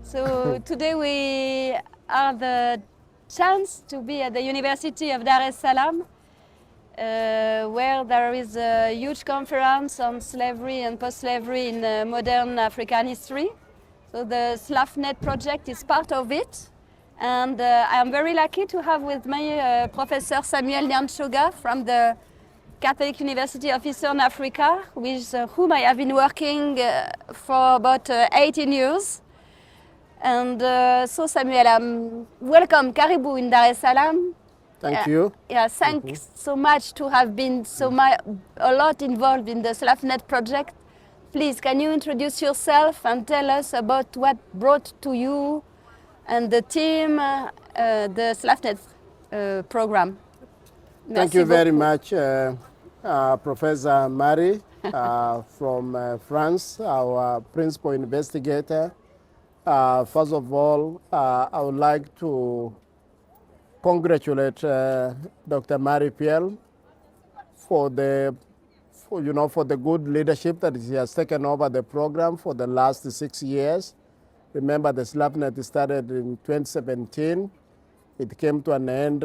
So today we have the chance to be at the University of Dar es Salaam, where there is a huge conference on slavery and post-slavery in modern African history. So the Slafnet project is part of it. And I am very lucky to have with me Professor Samuel NYANCHOGA from the Catholic University of Eastern Africa, with whom I have been working for about 18 years. And so Samuel, welcome, Karibu in Dar es Salaam. Thank you. Yeah, thanks so much to have been a lot involved in the Slafnet project. Please, can you introduce yourself and tell us about what brought to you and the team the Slafnet program? Thank you very much, Professor Marie from France, our principal investigator. First of all, I would like to congratulate Dr. Marie Piel for the good leadership that he has taken over the program for the last 6 years. Remember, the Slafnet started in 2017. It came to an end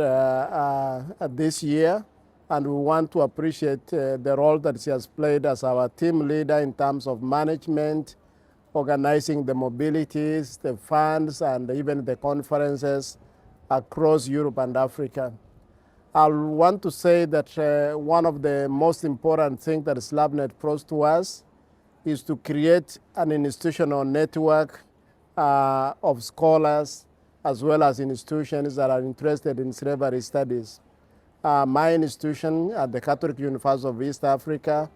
this year, and we want to appreciate the role that she has played as our team leader in terms of management, organizing the mobilities, the funds, and even the conferences across Europe and Africa. I want to say that one of the most important things that Slafnet brought to us is to create an institutional network of scholars as well as institutions that are interested in slavery studies. My institution at the Catholic University of East Africa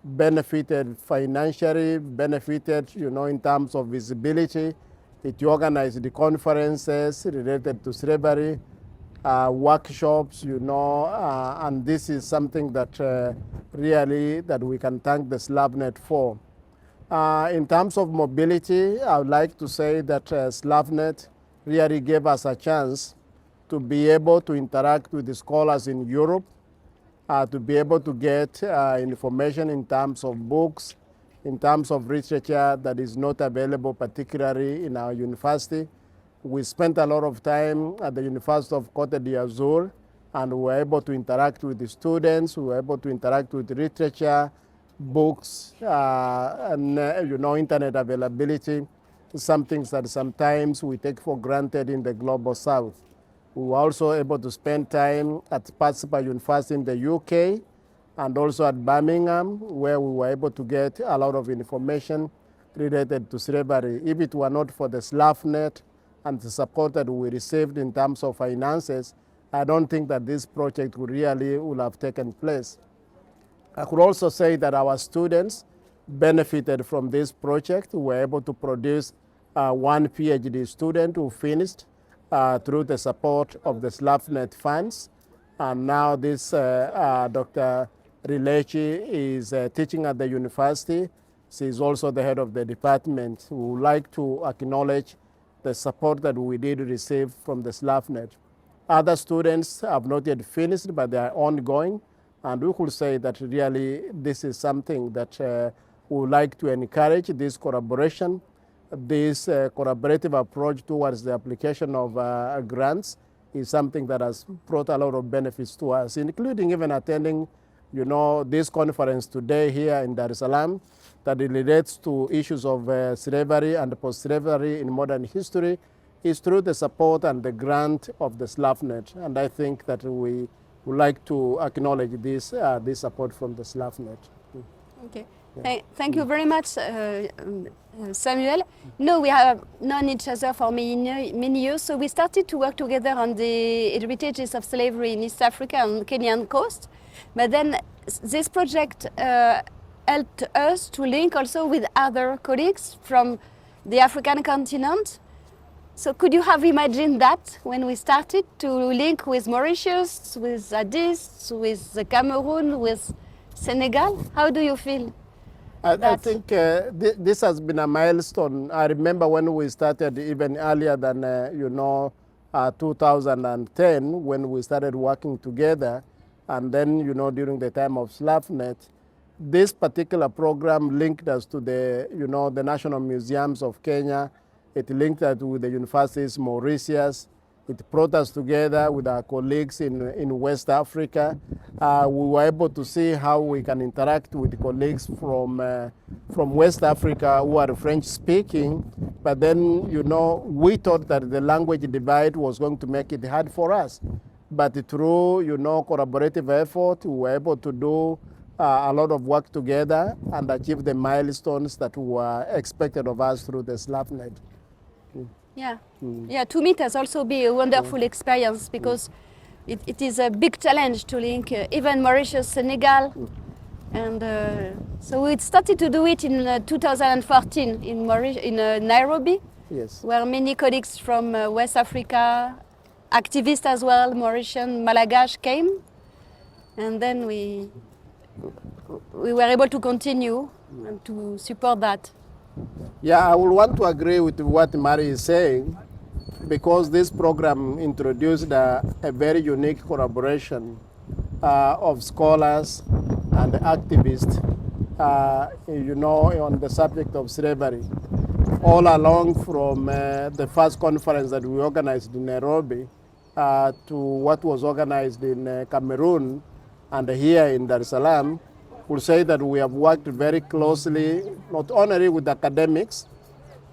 benefited financially, benefited in terms of visibility. It organized the conferences related to slavery, workshops, and this is something that really that we can thank the Slafnet for. In terms of mobility, I would like to say that Slafnet really gave us a chance to be able to interact with the scholars in Europe, to be able to get information in terms of books, in terms of literature that is not available particularly in our university. We spent a lot of time at the University of Côte d'Azur, and we were able to interact with the students, we were able to interact with literature, books, and internet availability, some things that sometimes we take for granted in the global south. We were also able to spend time at Participa University in the UK and also at Birmingham, where we were able to get a lot of information related to slavery. If it were not for the Slafnet and the support that we received in terms of finances, I don't think that this project would have taken place. I could also say that our students benefited from this project. We were able to produce one PhD student who finished through the support of the Slafnet funds. And now this Dr. Rilechi is teaching at the university. She is also the head of the department. We would like to acknowledge the support that we did receive from the Slafnet. Other students have not yet finished, but they are ongoing. And we could say that really this is something that we would like to encourage, this collaboration, this collaborative approach towards the application of grants is something that has brought a lot of benefits to us, including even attending, this conference today here in Dar es Salaam that relates to issues of slavery and post-slavery in modern history is through the support and the grant of the Slafnet. And I think that we would like to acknowledge this support from the Slafnet. Okay. Yeah. Thank you very much, Samuel. No, we have known each other for many years, so we started to work together on the heritages of slavery in East Africa and Kenyan coast. But then this project helped us to link also with other colleagues from the African continent. So could you have imagined that when we started to link with Mauritius, with Addis, with Cameroun, with Senegal? How do you feel? I think this has been a milestone. I remember when we started even earlier than, 2010, when we started working together. And then, during the time of Slafnet, this particular program linked us to the, the National Museums of Kenya It linked us with the universities, Mauritius. It brought us together with our colleagues in West Africa. We were able to see how we can interact with colleagues from West Africa who are French speaking. But then, you know, we thought that the language divide was going to make it hard for us. But through, you know, collaborative effort, we were able to do a lot of work together and achieve the milestones that were expected of us through the Slafnet. Yeah, yeah. To me, it has also been a wonderful experience because it is a big challenge to link even Mauritius, Senegal, and so we started to do it in 2014 in Nairobi, Yes. where many colleagues from West Africa, activists as well, Mauritian, Malagash came, and then we were able to continue and to support that. Yeah, I would want to agree with what Mary is saying because this program introduced a very unique collaboration of scholars and activists, you know, on the subject of slavery. All along from the first conference that we organized in Nairobi to what was organized in Cameroun and here in Dar es Salaam, we'll say that we have worked very closely, not only with academics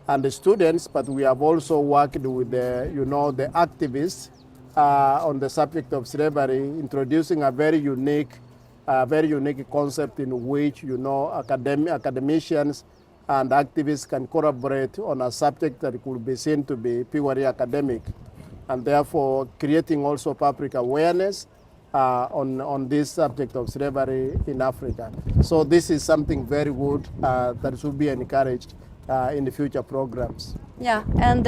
and the students, but we have also worked with the, you know, the activists on the subject of slavery, introducing a very unique concept in which, you know, academicians and activists can collaborate on a subject that could be seen to be purely academic, and therefore creating also public awareness on this subject of slavery in Africa. So this is something very good that should be encouraged in the future programs. Yeah, and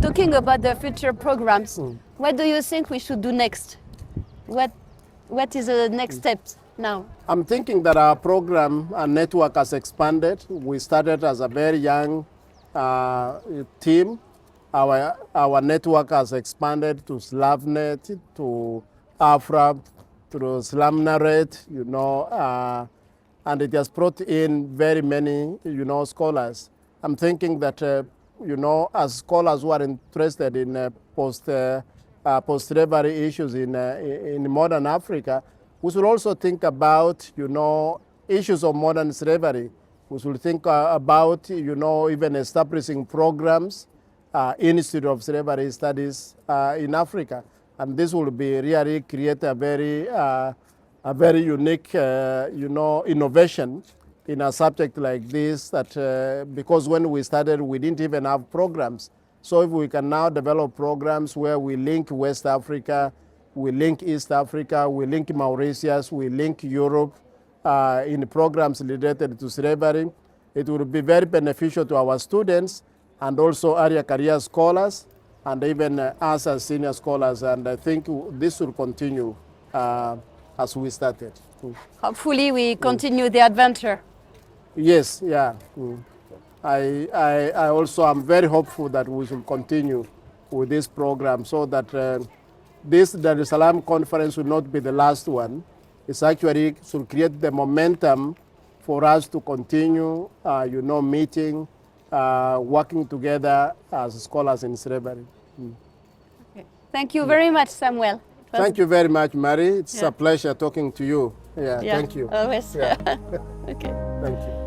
talking about the future programs, what do you think we should do next? What is the next steps now? I'm thinking that our program and network has expanded. We started as a very young team. Our network has expanded to Slafnet, to Afra, through Slafnet, you know, and it has brought in very many, you know, scholars. I'm thinking that, you know, as scholars who are interested in post-slavery issues in modern Africa, we should also think about, you know, issues of modern slavery. We should think about, you know, even establishing programs, Institute of Slavery Studies in Africa. And this will be really create a very unique, you know, innovation in a subject like this. That because when we started, we didn't even have programs. So if we can now develop programs where we link West Africa, we link East Africa, we link Mauritius, we link Europe in programs related to slavery, it will be very beneficial to our students and also area career scholars, and even us as senior scholars, and I think this will continue as we started. Hopefully we continue the adventure. Yes, yeah. I also am very hopeful that we should continue with this program so that this Dar es Salaam conference will not be the last one. It's actually should create the momentum for us to continue, you know, meeting, working together as scholars in slavery. Okay. Thank you very much, Samuel. Thank you very much, Mary. It's a pleasure talking to you. Yeah, thank you. Always. Yeah. Okay. Thank you.